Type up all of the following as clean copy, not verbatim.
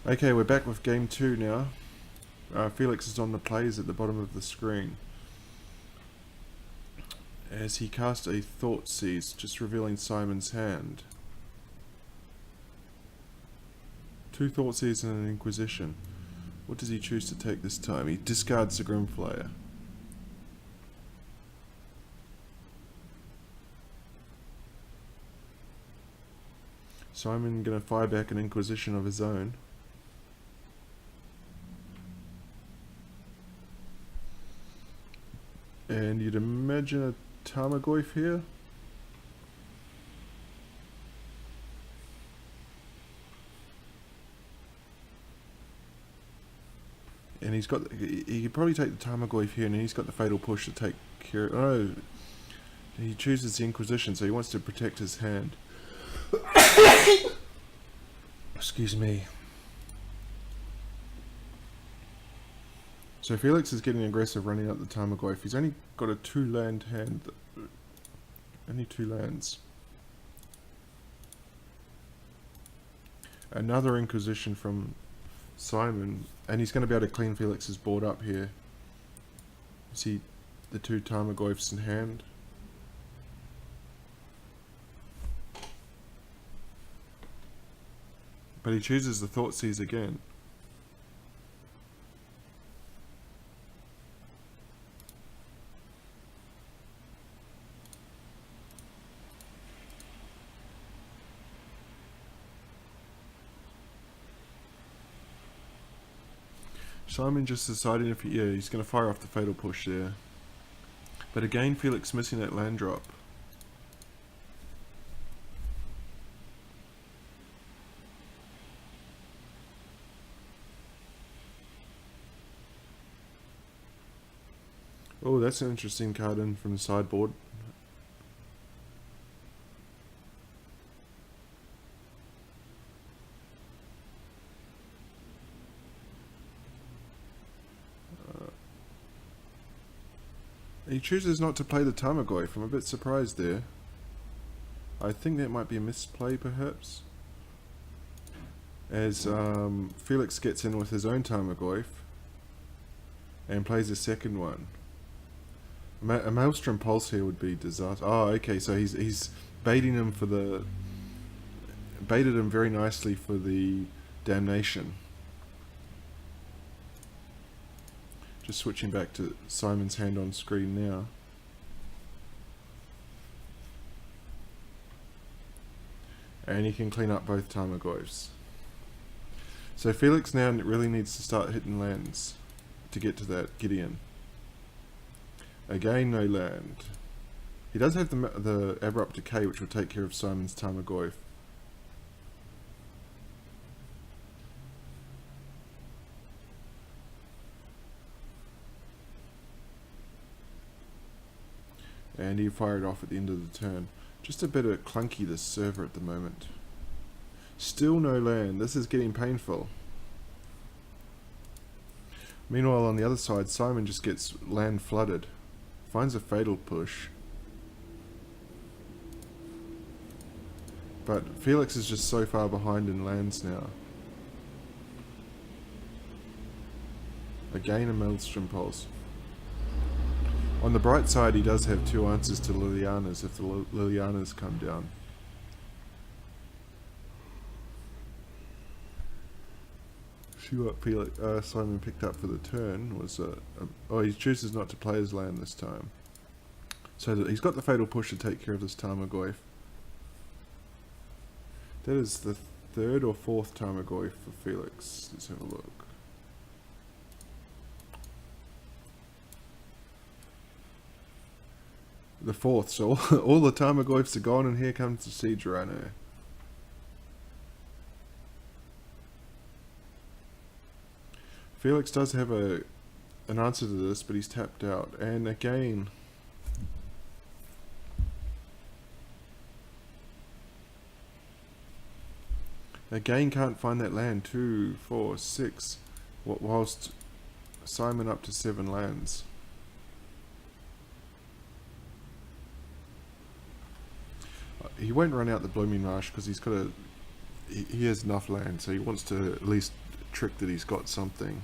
Okay, we're back with game 2 now. Felix is on the plays at the bottom of the screen as he casts a Thought Seize, just revealing Simon's hand. 2 Thought Seize and an Inquisition. What does he choose to take this time? He discards the Grimflayer. Simon gonna fire back an Inquisition of his own. And you'd imagine a Tarmogoyf here. And he's got, he could probably take the Tarmogoyf here, and he's got the Fatal Push to take care of, oh, he chooses the Inquisition, so he wants to protect his hand. Excuse me. So Felix is getting aggressive, running up the Tarmogoyf. He's only got a 2-land hand, only 2 lands. Another Inquisition from Simon, and he's going to be able to clean Felix's board up here. See the 2 Tarmogoyfs in hand. But he chooses the Thoughtseize again. Simon just decided if he, he's going to fire off the Fatal Push there. But again, Felix missing that land drop. Oh, that's an interesting card in from the sideboard. He chooses not to play the Tarmogoyf. I'm a bit surprised there. I think that might be a misplay, perhaps. As Felix gets in with his own Tarmogoyf and plays a second one. A Maelstrom Pulse here would be disaster. Oh, okay, so he's baiting him for the... baited him very nicely for the Damnation. Just switching back to Simon's hand on screen now. And he can clean up both Tarmogoyfs. So Felix now really needs to start hitting lands to get to that Gideon. Again, no land. He does have the Abrupt Decay, which will take care of Simon's Tarmogoyf. And he fired off at the end of the turn. Just a bit of clunky, this server at the moment. Still no land. This is getting painful. Meanwhile, on the other side, Simon just gets land flooded. Finds a Fatal Push. But Felix is just so far behind in lands now. Again, a Maelstrom Pulse. On the bright side, he does have 2 answers to Liliana's if the Liliana's come down. See what Felix, Simon picked up for the turn was oh, he chooses not to play his land this time. So he's got the Fatal Push to take care of this Tarmogoyf. That is the 3rd or 4th Tarmogoyf for Felix. Let's have a look. The 4th, so all the Tarmogoyfs are gone, and here comes the Siege Rhino. Felix does have an answer to this, but he's tapped out. And again, can't find that land. 2, 4, 6, whilst Simon up to 7 lands. He won't run out the Blooming Marsh because he's got a he has enough land, so he wants to at least trick that he's got something.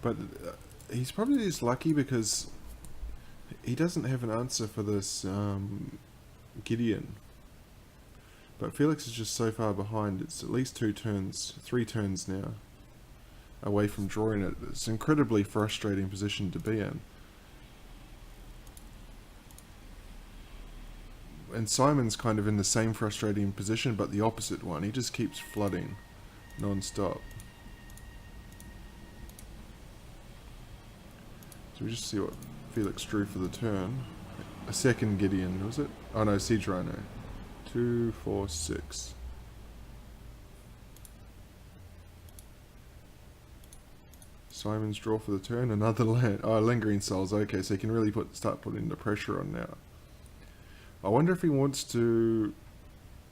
But he's probably just lucky because he doesn't have an answer for this Gideon. But Felix is just so far behind. It's at least 3 turns now away from drawing it. It's an incredibly frustrating position to be in. And Simon's kind of in the same frustrating position, but the opposite one. He just keeps flooding non-stop. So we just see what Felix drew for the turn. A second Gideon, was it? Oh no, Siege Rhino. 2, 4, 6. Simon's draw for the turn, another land. Oh, Lingering Souls. Okay, so he can really start putting the pressure on now. I wonder if he wants to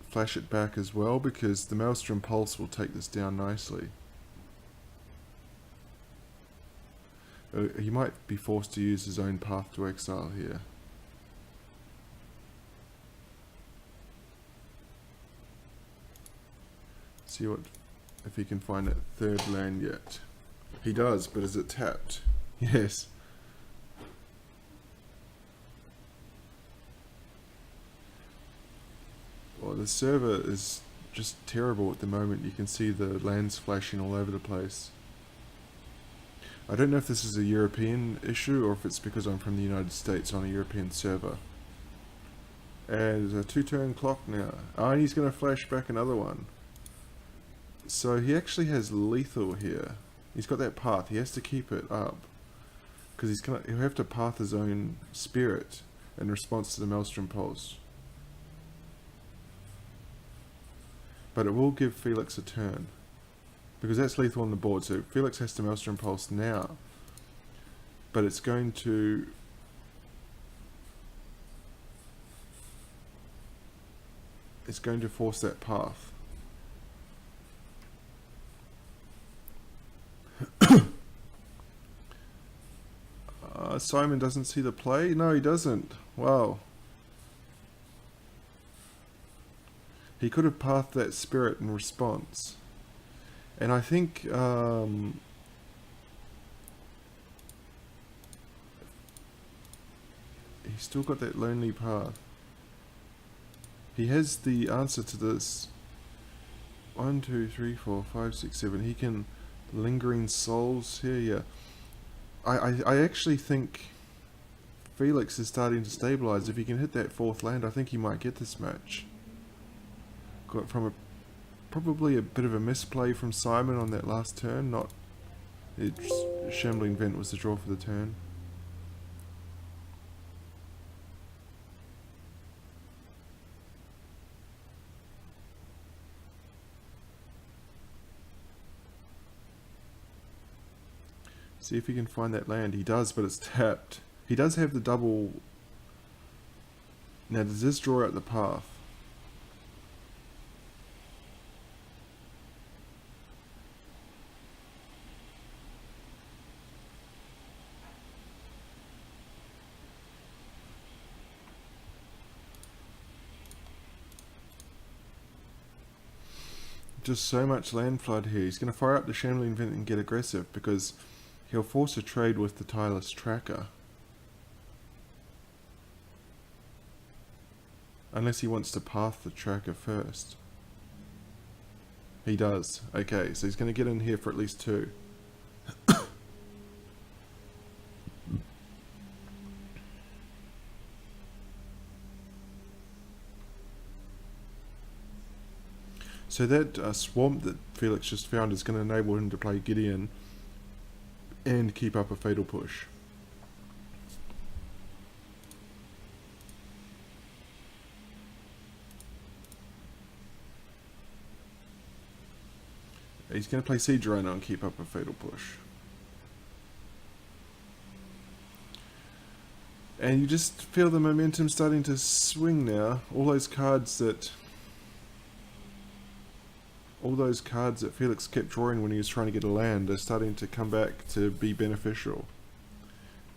flash it back as well, because the Maelstrom Pulse will take this down nicely. He might be forced to use his own Path to Exile here. See what if he can find that third land yet. He does, but is it tapped? Yes. Well, the server is just terrible at the moment. You can see the lands flashing all over the place. I don't know if this is a European issue or if it's because I'm from the United States on a European server. And there's a 2-turn clock now. Oh, and he's going to flash back another one. So he actually has lethal here. He's got that path. He has to keep it up. Because he'll have to path his own spirit in response to the Maelstrom Pulse. But it will give Felix a turn. Because that's lethal on the board, so Felix has to Maelstrom Pulse now. But it's going to... It's going to force that path. Simon doesn't see the play? No, he doesn't. Wow. He could have pathed that spirit in response. And I think he's still got that lonely path. He has the answer to this. 1, 2, 3, 4, 5, 6, 7. He can Lingering Souls here, yeah. I actually think Felix is starting to stabilize. If he can hit that 4th land, I think he might get this match. Got from probably a bit of a misplay from Simon on that last turn. Not Shambling Vent was the draw for the turn. See if he can find that land. He does, but it's tapped. He does have the double. Now does this draw out the path? Just so much land flood here. He's going to fire up the Shambling Vent and get aggressive because he'll force a trade with the Tireless Tracker. Unless he wants to path the tracker first. He does. Okay, so he's going to get in here for at least 2. So that swamp that Felix just found is going to enable him to play Gideon and keep up a Fatal Push. He's going to play Siege Rhino and keep up a Fatal Push. And you just feel the momentum starting to swing now. All those cards that Felix kept drawing when he was trying to get a land are starting to come back to be beneficial.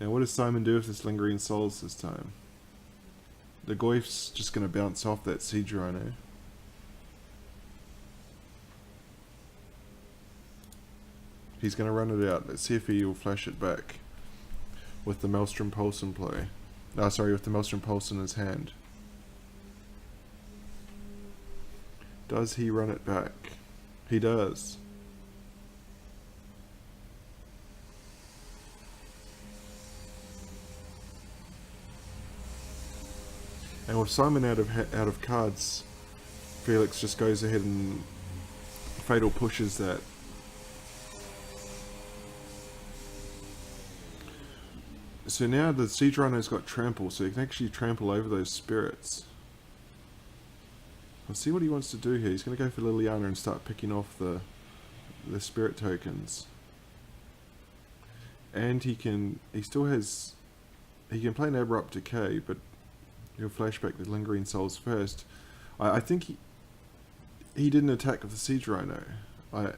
Now what does Simon do with this Lingering Souls this time? The Goyf's just going to bounce off that Siege Rhino. He's going to run it out. Let's see if he will flash it back with the Maelstrom Pulse in play. With the Maelstrom Pulse in his hand. Does he run it back? He does. And with Simon out of cards, Felix just goes ahead and Fatal pushes that. So now the Siege Rhino's got trample, so he can actually trample over those spirits. Let's see what he wants to do here. He's going to go for Liliana and start picking off the spirit tokens. And he can play an Abrupt Decay, but he'll flashback the Lingering Souls first. I think he didn't attack with the Siege Rhino.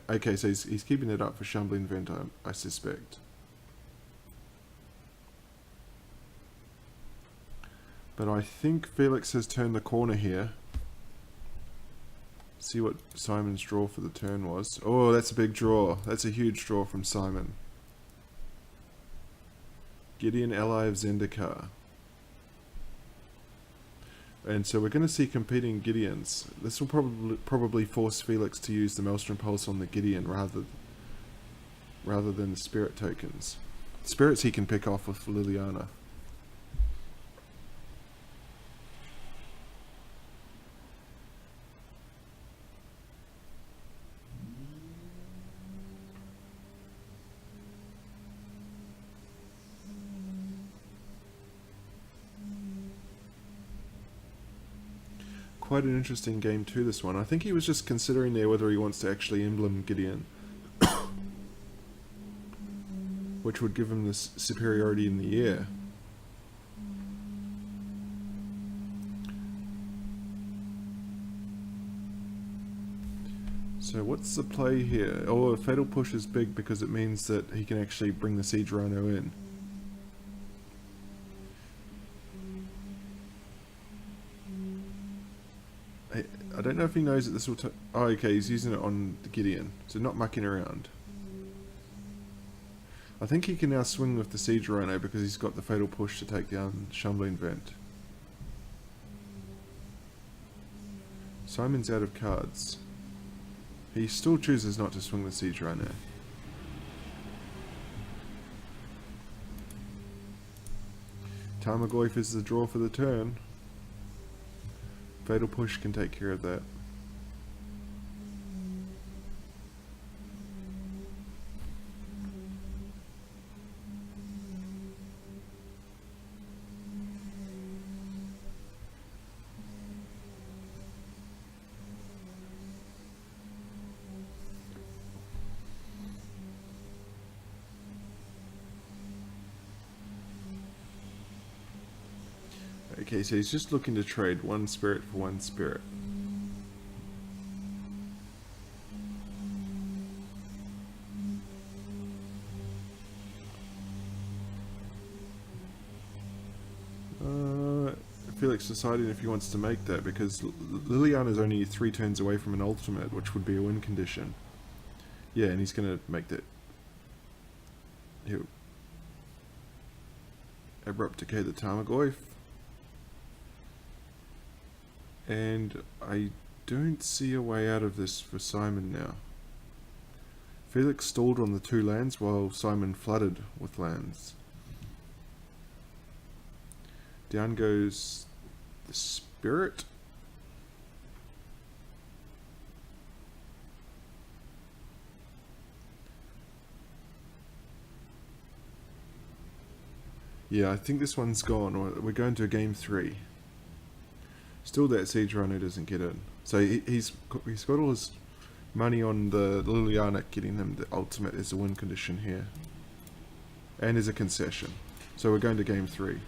Okay, so he's keeping it up for Shambling Vent, I suspect. But I think Felix has turned the corner here. See what Simon's draw for the turn was. Oh, that's a big draw. That's a huge draw from Simon. Gideon, ally of Zendikar. And so we're going to see competing Gideons. This will probably force Felix to use the Maelstrom Pulse on the Gideon rather than the spirit tokens. Spirits he can pick off with Liliana. Quite an interesting game too, this one. I think he was just considering there whether he wants to actually emblem Gideon, which would give him this superiority in the air. So what's the play here? Oh, a Fatal Push is big because it means that he can actually bring the Siege Rhino in. I don't know if he knows that this will oh, okay, he's using it on the Gideon, so not mucking around. I think he can now swing with the Siege Rhino because he's got the Fatal Push to take down Shambling Vent. Simon's out of cards. He still chooses not to swing the Siege Rhino. Tarmogoyf is the draw for the turn. Fatal Push can take care of that. Okay, so he's just looking to trade one spirit for one spirit. Felix deciding if he wants to make that because Liliana is only 3 turns away from an ultimate, which would be a win condition. Yeah, and he's going to make that. He'll Abrupt Decay the Tarmogoyf. And I don't see a way out of this for Simon now. Felix stalled on the 2 lands while Simon flooded with lands. Down goes the Spirit. Yeah, I think this one's gone. We're going to game 3. Still that Siege Rhino doesn't get in. So he's got all his money on the Liliana getting him the ultimate as a win condition here. And as a concession. So we're going to game 3.